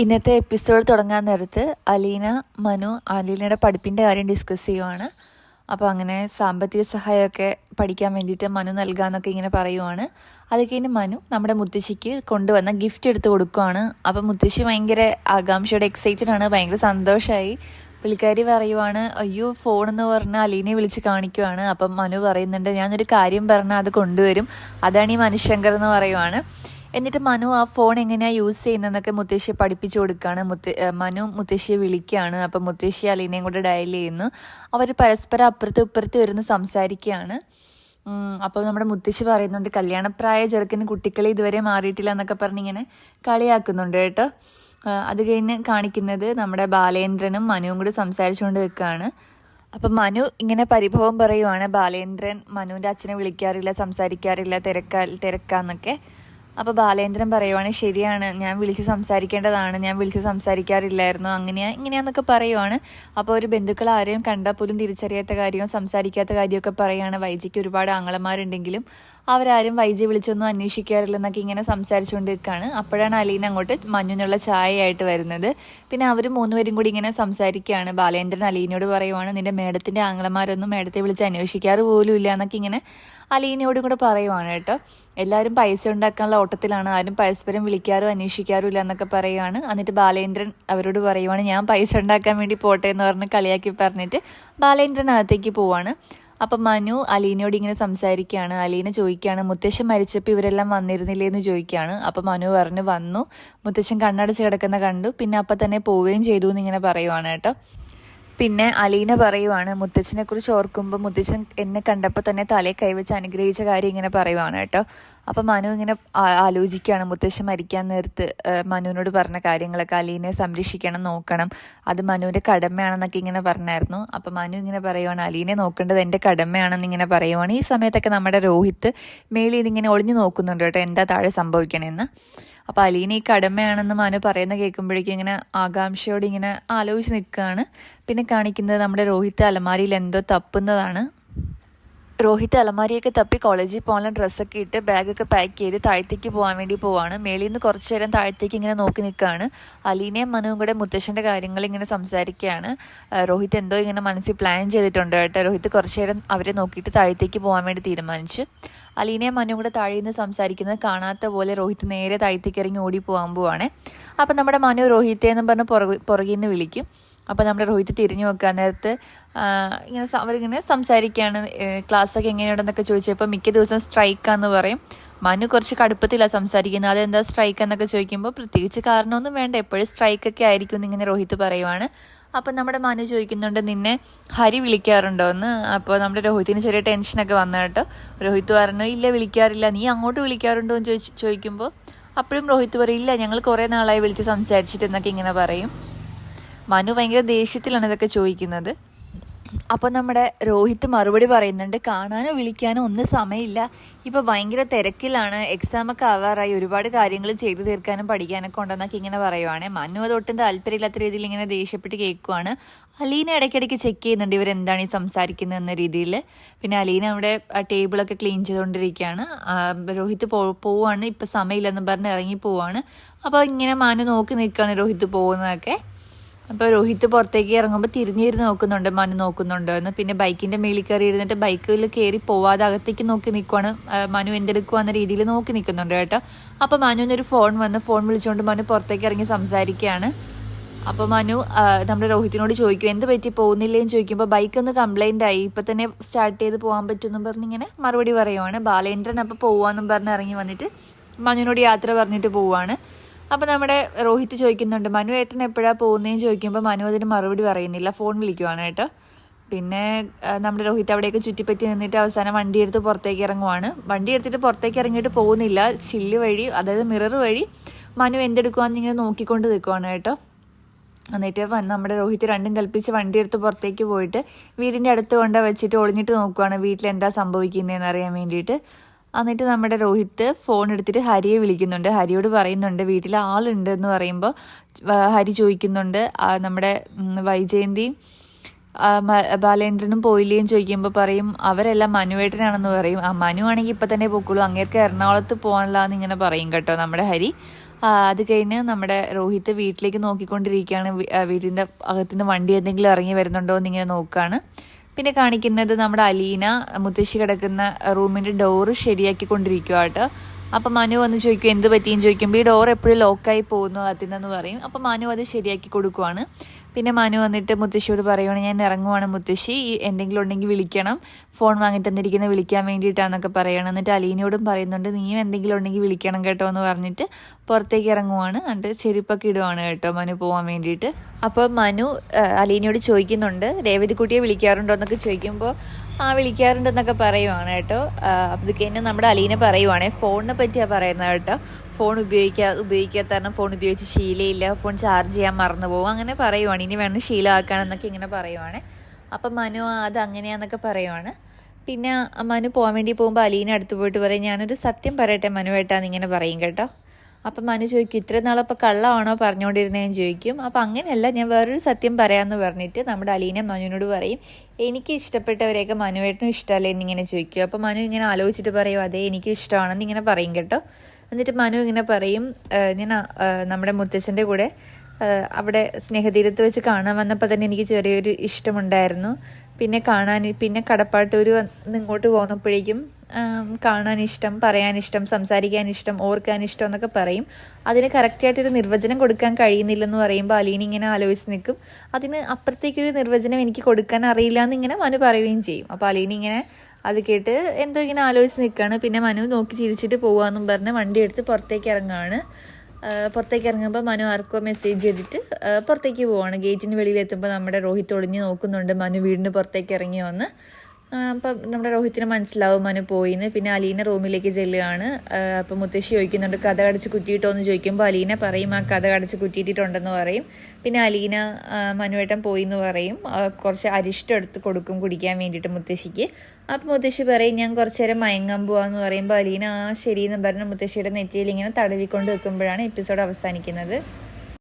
ഇന്നത്തെ എപ്പിസോഡ് തുടങ്ങാൻ നേരത്ത് അലീനയുടെ പഠിപ്പിൻ്റെ കാര്യം ഡിസ്കസ് ചെയ്യുവാണ്. അപ്പോൾ അങ്ങനെ സാമ്പത്തിക സഹായമൊക്കെ പഠിക്കാൻ വേണ്ടിയിട്ട് മനു നൽകാമെന്നൊക്കെ ഇങ്ങനെ പറയുവാണ്. അത് കഴിഞ്ഞ് മനു നമ്മുടെ മുത്തശ്ശിക്ക് കൊണ്ടുവന്ന ഗിഫ്റ്റ് എടുത്ത് കൊടുക്കുവാണ്. അപ്പം മുത്തശ്ശി ഭയങ്കര ആകാംക്ഷയോടെ എക്സൈറ്റഡ് ആണ്, ഭയങ്കര സന്തോഷമായി. പുള്ളിക്കാരി പറയുവാണ്, അയ്യോ ഫോണെന്ന് പറഞ്ഞാൽ അലീനയെ വിളിച്ച് കാണിക്കുവാണ്. അപ്പം മനു പറയുന്നുണ്ട്, ഞാനൊരു കാര്യം പറഞ്ഞാൽ അത് കൊണ്ടുവരും, അതാണ് ഈ മനുശങ്കർ എന്ന് പറയുവാണ്. എന്നിട്ട് മനു ആ ഫോൺ എങ്ങനെയാണ് യൂസ് ചെയ്യുന്നതെന്നൊക്കെ മുത്തശ്ശിയെ പഠിപ്പിച്ചു കൊടുക്കുകയാണ്. മനു മുത്തശ്ശിയെ വിളിക്കുകയാണ്. അപ്പം മുത്തശ്ശി അലീനയും കൂടെ ഡയൽ ചെയ്യുന്നു. അവർ പരസ്പരം അപ്പുറത്ത് ഇപ്പുറത്ത് വരുന്ന് സംസാരിക്കുകയാണ്. അപ്പോൾ നമ്മുടെ മുത്തശ്ശി പറയുന്നുണ്ട്, കല്യാണപ്രായ ചെറുക്കന് കുട്ടിക്കളി ഇതുവരെ മാറിയിട്ടില്ല എന്നൊക്കെ പറഞ്ഞിങ്ങനെ കളിയാക്കുന്നുണ്ട് കേട്ടോ. അത് കഴിഞ്ഞ് കാണിക്കുന്നത് നമ്മുടെ ബാലേന്ദ്രനും മനുവും കൂടി സംസാരിച്ചുകൊണ്ട് നിൽക്കുകയാണ്. അപ്പം മനു ഇങ്ങനെ പരിഭവം പറയുവാണ്, ബാലേന്ദ്രൻ മനുവിൻ്റെ അച്ഛനെ വിളിക്കാറില്ല, സംസാരിക്കാറില്ല, തിരക്കാന്നൊക്കെ. അപ്പോൾ ബാലേന്ദ്രൻ പറയുവാണ്, ശരിയാണ്, ഞാൻ വിളിച്ച് സംസാരിക്കേണ്ടതാണ്, ഞാൻ വിളിച്ച് സംസാരിക്കാറില്ലായിരുന്നു, ഇങ്ങനെയാന്നൊക്കെ പറയുവാണ്. അപ്പോൾ ഒരു ബന്ധുക്കൾ ആരെയും കണ്ടാൽ പോലും തിരിച്ചറിയാത്ത കാര്യവും സംസാരിക്കാത്ത കാര്യമൊക്കെ പറയുകയാണ്. വൈജിക്ക് ഒരുപാട് ആങ്ങളമാരുണ്ടെങ്കിലും അവരാരും വൈജി വിളിച്ചൊന്നും അന്വേഷിക്കാറില്ലെന്നൊക്കെ ഇങ്ങനെ സംസാരിച്ചുകൊണ്ട് നിൽക്കുകയാണ്. അപ്പോഴാണ് അലീന അങ്ങോട്ട് മഞ്ഞുന്നുള്ള ചായയായിട്ട് വരുന്നത്. പിന്നെ അവർ മൂന്നുപേരും കൂടി ഇങ്ങനെ സംസാരിക്കുകയാണ്. ബാലേന്ദ്രൻ അലീനയോട് പറയുവാണ്, നിന്റെ മേഡത്തിൻ്റെ ആങ്ങളമാരൊന്നും മേഡത്തെ വിളിച്ച് അന്വേഷിക്കാറ് പോലും ഇല്ല എന്നൊക്കെ ഇങ്ങനെ അലീനയോടും കൂടെ പറയുവാണ് കേട്ടോ. എല്ലാവരും പൈസ ഉണ്ടാക്കാനുള്ള ഓട്ടത്തിലാണ്, ആരും പരസ്പരം വിളിക്കാറും അന്വേഷിക്കാറും ഇല്ല എന്നൊക്കെ പറയുവാണ്. എന്നിട്ട് ബാലേന്ദ്രൻ അവരോട് പറയുവാണ്, ഞാൻ പൈസ ഉണ്ടാക്കാൻ വേണ്ടി പോട്ടെ എന്ന് പറഞ്ഞ് കളിയാക്കി പറഞ്ഞിട്ട് ബാലേന്ദ്രൻ അകത്തേക്ക് പോവാണ്. അപ്പം മനു അലീനയോട് ഇങ്ങനെ സംസാരിക്കുകയാണ്. അലീന ചോദിക്കുകയാണ്, മുത്തശ്ശൻ മരിച്ചപ്പോൾ ഇവരെല്ലാം വന്നിരുന്നില്ലേ എന്ന് ചോദിക്കുകയാണ്. അപ്പം മനു പറഞ്ഞു, വന്നു, മുത്തശ്ശൻ കണ്ണടച്ച് കിടക്കുന്ന കണ്ടു, പിന്നെ അപ്പം തന്നെ പോവുകയും ചെയ്തു എന്നിങ്ങനെ പറയുവാണ് കേട്ടോ. പിന്നെ അലീന പറയുവാണ്, മുത്തച്ഛനെ കുറിച്ച് ഓർക്കുമ്പോൾ മുത്തച്ഛൻ എന്നെ കണ്ടപ്പോൾ തന്നെ തലയെ കൈവച്ച് അനുഗ്രഹിച്ച കാര്യം ഇങ്ങനെ പറയുവാണ് കേട്ടോ. അപ്പം മനു ഇങ്ങനെ ആലോചിക്കുകയാണ്, മുത്തച്ഛൻ മരിക്കാൻ നേരത്ത് മനുവിനോട് പറഞ്ഞ കാര്യങ്ങളൊക്കെ, അലീനയെ സംരക്ഷിക്കണം, നോക്കണം, അത് മനുവിൻ്റെ കടമയാണെന്നൊക്കെ ഇങ്ങനെ പറഞ്ഞായിരുന്നു. അപ്പം മനു ഇങ്ങനെ പറയുവാണ്, അലീനയെ നോക്കേണ്ടത് എൻ്റെ കടമയാണെന്ന് ഇങ്ങനെ പറയുവാണ്. ഈ സമയത്തൊക്കെ നമ്മുടെ രോഹിത്ത് മേലിൽ ഇതിങ്ങനെ ഒളിഞ്ഞു നോക്കുന്നുണ്ട് കേട്ടോ, എന്താ താഴെ സംഭവിക്കണമെന്ന്. അപ്പോൾ അലീന ഈ കടമയാണെന്ന് മനു പറയുന്ന കേൾക്കുമ്പോഴേക്കും ഇങ്ങനെ ആകാംക്ഷയോട് ഇങ്ങനെ ആലോചിച്ച് നിൽക്കുകയാണ്. പിന്നെ കാണിക്കുന്നത് നമ്മുടെ രോഹിത്ത് അലമാരിയിൽ എന്തോ തപ്പുന്നതാണ്. രോഹിത്ത് അലമാരിയൊക്കെ തപ്പി കോളേജിൽ പോകാനുള്ള ഡ്രസ്സൊക്കെ ഇട്ട് ബാഗൊക്കെ പാക്ക് ചെയ്ത് താഴത്തേക്ക് പോകാൻ വേണ്ടി പോവാണ്. മേളിൽ നിന്ന് കുറച്ച് നേരം താഴത്തേക്ക് ഇങ്ങനെ നോക്കി നിൽക്കുകയാണ്. അലീനയും മനുവും കൂടെ മുത്തശ്ശൻ്റെ കാര്യങ്ങൾ ഇങ്ങനെ സംസാരിക്കുകയാണ്. രോഹിത്ത് എന്തോ ഇങ്ങനെ മനസ്സിൽ പ്ലാൻ ചെയ്തിട്ടുണ്ട് കേട്ടോ. രോഹിത്ത് കുറച്ച് നേരം അവരെ നോക്കിയിട്ട് താഴത്തേക്ക് പോകാൻ വേണ്ടി തീരുമാനിച്ചു. അലീനയും മനുവും കൂടെ താഴെ നിന്ന് സംസാരിക്കുന്നത് കാണാത്ത പോലെ രോഹിത്ത് നേരെ താഴത്തേക്ക് ഇറങ്ങി ഓടി പോകാൻ പോവാണ്. അപ്പം നമ്മുടെ മനു രോഹിത്തെ എന്നും പറഞ്ഞ് പുറകിൽ നിന്ന് വിളിക്കും. അപ്പോൾ നമ്മുടെ രോഹിത്ത് തിരിഞ്ഞു നോക്കാൻ നേരത്ത് അവരിങ്ങനെ സംസാരിക്കുകയാണ്. ക്ലാസ്സൊക്കെ എങ്ങനെയുണ്ടെന്നൊക്കെ ചോദിച്ചപ്പോൾ മിക്ക ദിവസം സ്ട്രൈക്കാന്ന് പറയും. മനു കുറച്ച് കടുപ്പത്തിലാണ് സംസാരിക്കുന്നത്. അതെന്താ സ്ട്രൈക്ക് എന്നൊക്കെ ചോദിക്കുമ്പോൾ പ്രത്യേകിച്ച് കാരണമൊന്നും വേണ്ട, എപ്പോഴും സ്ട്രൈക്കൊക്കെ ആയിരിക്കും എന്നിങ്ങനെ രോഹിത്ത് പറയുവാണ്. അപ്പം നമ്മുടെ മനു ചോദിക്കുന്നുണ്ട്, നിന്നെ ഹരി വിളിക്കാറുണ്ടോ എന്ന്. അപ്പോൾ നമ്മുടെ രോഹിത്തിന് ചെറിയ ടെൻഷനൊക്കെ വന്നു കേട്ടോ. രോഹിത്ത് പറഞ്ഞു, ഇല്ല വിളിക്കാറില്ല, നീ അങ്ങോട്ട് വിളിക്കാറുണ്ടോ എന്ന് ചോദിക്കുമ്പോൾ അപ്പോഴും രോഹിത്ത് പറയും, ഇല്ല ഞങ്ങൾ കുറേ നാളായി വിളിച്ച് സംസാരിച്ചിട്ട് എന്നൊക്കെ ഇങ്ങനെ പറയും. മനു ഭയങ്കര ദേഷ്യത്തിലാണ് ഇതൊക്കെ ചോദിക്കുന്നത്. അപ്പോൾ നമ്മുടെ രോഹിത്ത് മറുപടി പറയുന്നുണ്ട്, കാണാനോ വിളിക്കാനോ ഒന്നും സമയമില്ല, ഇപ്പോൾ ഭയങ്കര തിരക്കിലാണ്, എക്സാമൊക്കെ ആവാറായി, ഒരുപാട് കാര്യങ്ങൾ ചെയ്തു തീർക്കാനും പഠിക്കാനൊക്കെ ഉണ്ടെന്നൊക്കെ ഇങ്ങനെ പറയുവാണ്. മനു അത് ഒട്ടും താല്പര്യമില്ലാത്ത രീതിയിൽ ഇങ്ങനെ ദേഷ്യപ്പെട്ട് കേൾക്കുവാണ്. അലീന ഇടയ്ക്കിടയ്ക്ക് ചെക്ക് ചെയ്യുന്നുണ്ട് ഇവരെന്താണ് ഈ സംസാരിക്കുന്നത് എന്ന രീതിയിൽ. പിന്നെ അലീന അവിടെ ടേബിളൊക്കെ ക്ലീൻ ചെയ്തുകൊണ്ടിരിക്കുകയാണ്. രോഹിത്ത് പോവാണ്, ഇപ്പം സമയമില്ലെന്നും പറഞ്ഞ് ഇറങ്ങി പോവാണ്. അപ്പോൾ ഇങ്ങനെ മനു നോക്കി നിൽക്കുകയാണ് രോഹിത്ത് പോകുന്നതൊക്കെ. അപ്പോൾ രോഹിത്ത് പുറത്തേക്ക് ഇറങ്ങുമ്പോൾ തിരിഞ്ഞിരുന്ന് നോക്കുന്നുണ്ട്, മനു നോക്കുന്നുണ്ടോ എന്ന്. പിന്നെ ബൈക്കിൻ്റെ മേളിൽ കയറി ഇരുന്നിട്ട് ബൈക്കിൽ കയറി പോവാതെ അകത്തേക്ക് നോക്കി നിൽക്കുവാണ്. മനു എന്തെടുക്കുവാന്ന രീതിയിൽ നോക്കി നിൽക്കുന്നുണ്ട് കേട്ടോ. അപ്പോൾ മനുവിനൊരു ഫോൺ വിളിച്ചുകൊണ്ട് മനു പുറത്തേക്ക് ഇറങ്ങി സംസാരിക്കുകയാണ്. അപ്പോൾ മനു നമ്മുടെ രോഹിത്തിനോട് ചോദിക്കും, എന്ത് പറ്റി പോകുന്നില്ലേന്ന് ചോദിക്കുമ്പോൾ ബൈക്ക് ഒന്ന് കംപ്ലൈൻ്റ് ആയി, ഇപ്പം തന്നെ സ്റ്റാർട്ട് ചെയ്ത് പോകാൻ പറ്റുമെന്നും പറഞ്ഞിങ്ങനെ മറുപടി പറയുവാണ്. ബാലേന്ദ്രൻ അപ്പോൾ പോവാമെന്നും പറഞ്ഞ് ഇറങ്ങി വന്നിട്ട് മനുവിനോട് യാത്ര പറഞ്ഞിട്ട് പോവാണ്. അപ്പോൾ നമ്മുടെ രോഹിത്ത് ചോദിക്കുന്നുണ്ട്, മനു ഏട്ടൻ എപ്പോഴാണ് പോകുന്നതെന്ന് ചോദിക്കുമ്പോൾ മനു അതിന് മറുപടി പറയുന്നില്ല, ഫോൺ വിളിക്കുവാണ് കേട്ടോ. പിന്നെ നമ്മുടെ രോഹിത്ത് അവിടെയൊക്കെ ചുറ്റിപ്പറ്റി നിന്നിട്ട് അവസാനം വണ്ടി എടുത്ത് പുറത്തേക്ക് ഇറങ്ങുവാണ്. വണ്ടി എടുത്തിട്ട് പുറത്തേക്ക് ഇറങ്ങിയിട്ട് പോകുന്നില്ല, ചില്ല് വഴി, അതായത് മിറർ വഴി മനു എന്തെടുക്കുവാന്ന് ഇങ്ങനെ നോക്കിക്കൊണ്ട് നിൽക്കുവാണ് കേട്ടോ. എന്നിട്ട് നമ്മുടെ രോഹിത്ത് രണ്ടും കൽപ്പിച്ച് വണ്ടി എടുത്ത് പുറത്തേക്ക് പോയിട്ട് വീടിൻ്റെ അടുത്ത് കൊണ്ട് വെച്ചിട്ട് ഒളിഞ്ഞിട്ട് നോക്കുവാണ്, വീട്ടിലെന്താ സംഭവിക്കുന്നതെന്ന് അറിയാൻ വേണ്ടിയിട്ട്. എന്നിട്ട് നമ്മുടെ രോഹിത്ത് ഫോൺ എടുത്തിട്ട് ഹരിയെ വിളിക്കുന്നുണ്ട്. ഹരിയോട് പറയുന്നുണ്ട് വീട്ടിൽ ആളുണ്ട് എന്ന് പറയുമ്പോൾ ഹരി ചോദിക്കുന്നുണ്ട്, നമ്മുടെ വൈജയന്തിയും ബാലേന്ദ്രനും പോയില്ലേന്ന് ചോദിക്കുമ്പോൾ പറയും അവരെല്ലാം മനുവേട്ടനാണെന്ന് പറയും. മനു ആണെങ്കിൽ ഇപ്പം തന്നെ പൊക്കുള്ളൂ, അങ്ങേർക്ക് എറണാകുളത്ത് പോകാനില്ലാന്ന് ഇങ്ങനെ പറയും കേട്ടോ നമ്മുടെ ഹരി. അത് കഴിഞ്ഞ് നമ്മുടെ രോഹിത്ത് വീട്ടിലേക്ക് നോക്കിക്കൊണ്ടിരിക്കുകയാണ്. വീടിൻ്റെ അകത്തുനിന്ന് വണ്ടി എന്തെങ്കിലും ഇറങ്ങി വരുന്നുണ്ടോ എന്നിങ്ങനെ നോക്കുകയാണ്. പിന്നെ കാണിക്കുന്നത് നമ്മുടെ അലീന മുത്തശ്ശി കിടക്കുന്ന റൂമിൻ്റെ ഡോറ് ശരിയാക്കിക്കൊണ്ടിരിക്കുക കേട്ടോ. അപ്പം മനു വന്ന് ചോദിക്കും എന്ത് പറ്റിയെന്ന് ചോദിക്കുമ്പോൾ ഈ ഡോർ എപ്പോഴും ലോക്കായി പോകുന്നു അതിനെന്ന് പറയും. അപ്പം മനു അത് ശരിയാക്കി കൊടുക്കുവാണ്. പിന്നെ മനു വന്നിട്ട് മുത്തശ്ശിയോട് പറയുവാണ് ഞാൻ ഇറങ്ങുവാണ് മുത്തശ്ശി, എന്തെങ്കിലും ഉണ്ടെങ്കിൽ വിളിക്കണം, ഫോൺ വാങ്ങി തന്നിരിക്കുന്നത് വിളിക്കാൻ വേണ്ടിയിട്ടാണെന്നൊക്കെ പറയണം. എന്നിട്ട് അലീനയോടും പറയുന്നുണ്ട് നീയും എന്തെങ്കിലും ഉണ്ടെങ്കിൽ വിളിക്കണം കേട്ടോ എന്ന് പറഞ്ഞിട്ട് പുറത്തേക്ക് ഇറങ്ങുവാണ്. എന്നിട്ട് ചെരുപ്പൊക്കെ ഇടുവാണ് കേട്ടോ മനു പോകാൻ വേണ്ടിയിട്ട്. അപ്പോൾ മനു അലീനയോട് ചോദിക്കുന്നുണ്ട് രേവതിക്കുട്ടിയെ വിളിക്കാറുണ്ടോ എന്നൊക്കെ ചോദിക്കുമ്പോൾ വിളിക്കാറുണ്ടെന്നൊക്കെ പറയുവാണ് കേട്ടോ. അത് കഴിഞ്ഞ് നമ്മുടെ അലീന പറയുവാണേ ഫോണിനെ പറ്റിയാണ് പറയുന്നത് കേട്ടോ. ഫോൺ ഉപയോഗിക്കാത്ത കാരണം ഫോൺ ഉപയോഗിച്ച് ശീലയില്ല, ഫോൺ ചാർജ് ചെയ്യാൻ മറന്നു പോകും, അങ്ങനെ പറയുവാണ്. ഇനി വേണം ശീലമാക്കാനെന്നൊക്കെ ഇങ്ങനെ പറയുവാണ്. അപ്പം മനു അത് അങ്ങനെയാന്നൊക്കെ പറയുവാണ്. പിന്നെ മനു പോകാൻ വേണ്ടി പോകുമ്പോൾ അലീന അടുത്ത് പോയിട്ട് പറയും ഞാനൊരു സത്യം പറയട്ടെ മനുവേട്ടാന്ന് ഇങ്ങനെ പറയും കേട്ടോ. അപ്പം മനു ചോദിക്കും ഇത്ര നാളപ്പോൾ കള്ളമാണോ പറഞ്ഞുകൊണ്ടിരുന്നതെന്ന് ചോദിക്കും. അപ്പം അങ്ങനെയല്ല, ഞാൻ വേറൊരു സത്യം പറയാമെന്ന് പറഞ്ഞിട്ട് നമ്മുടെ അലീന മനുവിനോട് പറയും എനിക്ക് ഇഷ്ടപ്പെട്ടവരെയൊക്കെ മനുവേട്ടനും ഇഷ്ടമല്ലേ എന്നിങ്ങനെ ചോദിക്കും. അപ്പം മനു ഇങ്ങനെ ആലോചിച്ചിട്ട് പറയും അതെ എനിക്ക് ഇഷ്ടമാണെന്ന് ഇങ്ങനെ പറയും കേട്ടോ. എന്നിട്ട് മനു ഇങ്ങനെ പറയും ഞാൻ നമ്മുടെ മുത്തച്ഛൻ്റെ കൂടെ അവിടെ സ്നേഹതീരത്ത് വെച്ച് കാണാൻ വന്നപ്പോൾ തന്നെ എനിക്ക് ചെറിയൊരു ഇഷ്ടമുണ്ടായിരുന്നു. പിന്നെ കടപ്പാട്ടൂർ ഇങ്ങോട്ട് പോന്നപ്പോഴേക്കും കാണാനിഷ്ടം, പറയാനിഷ്ടം, സംസാരിക്കാനിഷ്ടം, ഓർക്കാനിഷ്ടം എന്നൊക്കെ പറയും. അതിന് കറക്റ്റായിട്ടൊരു നിർവചനം കൊടുക്കാൻ കഴിയുന്നില്ലെന്ന് പറയുമ്പോൾ അലീന ഇങ്ങനെ ആലോചിച്ച് നിൽക്കും. അതിന് അപ്പുറത്തേക്കൊരു നിർവചനം എനിക്ക് കൊടുക്കാൻ അറിയില്ല എന്നിങ്ങനെ മനു പറയുകയും ചെയ്യും. അപ്പോൾ അലീന ഇങ്ങനെ അത് കേട്ട് എന്തോ ഇങ്ങനെ ആലോചിച്ച് നിൽക്കുകയാണ്. പിന്നെ മനു നോക്കി ചിരിച്ചിട്ട് പോകാമെന്നും പറഞ്ഞ് വണ്ടി എടുത്ത് പുറത്തേക്ക് ഇറങ്ങുകയാണ്. പുറത്തേക്ക് ഇറങ്ങുമ്പോൾ മനു ആർക്കോ മെസ്സേജ് ചെയ്തിട്ട് പുറത്തേക്ക് പോവാണ്. ഗേറ്റിന് വെളിയിലെത്തുമ്പോൾ നമ്മുടെ രോഹിത്ത് ഒളിഞ്ഞ് നോക്കുന്നുണ്ട് മനു വീടിന് പുറത്തേക്ക് ഇറങ്ങി വന്ന്. അപ്പം നമ്മുടെ രോഹിത്തിന് മനസ്സിലാവും മനു പോയിന്ന്. പിന്നെ അലീന റൂമിലേക്ക് ചെല്ലുകയാണ്. അപ്പം മുത്തശ്ശി ചോദിക്കുന്നുണ്ട് കഥ കടച്ച് കുറ്റിയിട്ടോ എന്ന് ചോദിക്കുമ്പോൾ അലീന പറയും ആ കഥ കടച്ച് കുറ്റിയിട്ടിട്ടുണ്ടെന്ന് പറയും. പിന്നെ അലീന മനുവേട്ടൻ പോയി എന്ന് പറയും. കുറച്ച് അരിഷ്ടം എടുത്ത് കൊടുക്കും കുടിക്കാൻ വേണ്ടിയിട്ട് മുത്തശ്ശിക്ക്. അപ്പം മുത്തശ്ശി പറയും ഞാൻ കുറച്ച് നേരം മയങ്ങാൻ പോവാന്ന് പറയുമ്പോൾ അലീന ശരിയെന്ന് പറഞ്ഞ് മുത്തശ്ശിയുടെ നെറ്റിയിൽ ഇങ്ങനെ തടവിക്കൊണ്ട് വെക്കുമ്പോഴാണ് എപ്പിസോഡ് അവസാനിക്കുന്നത്.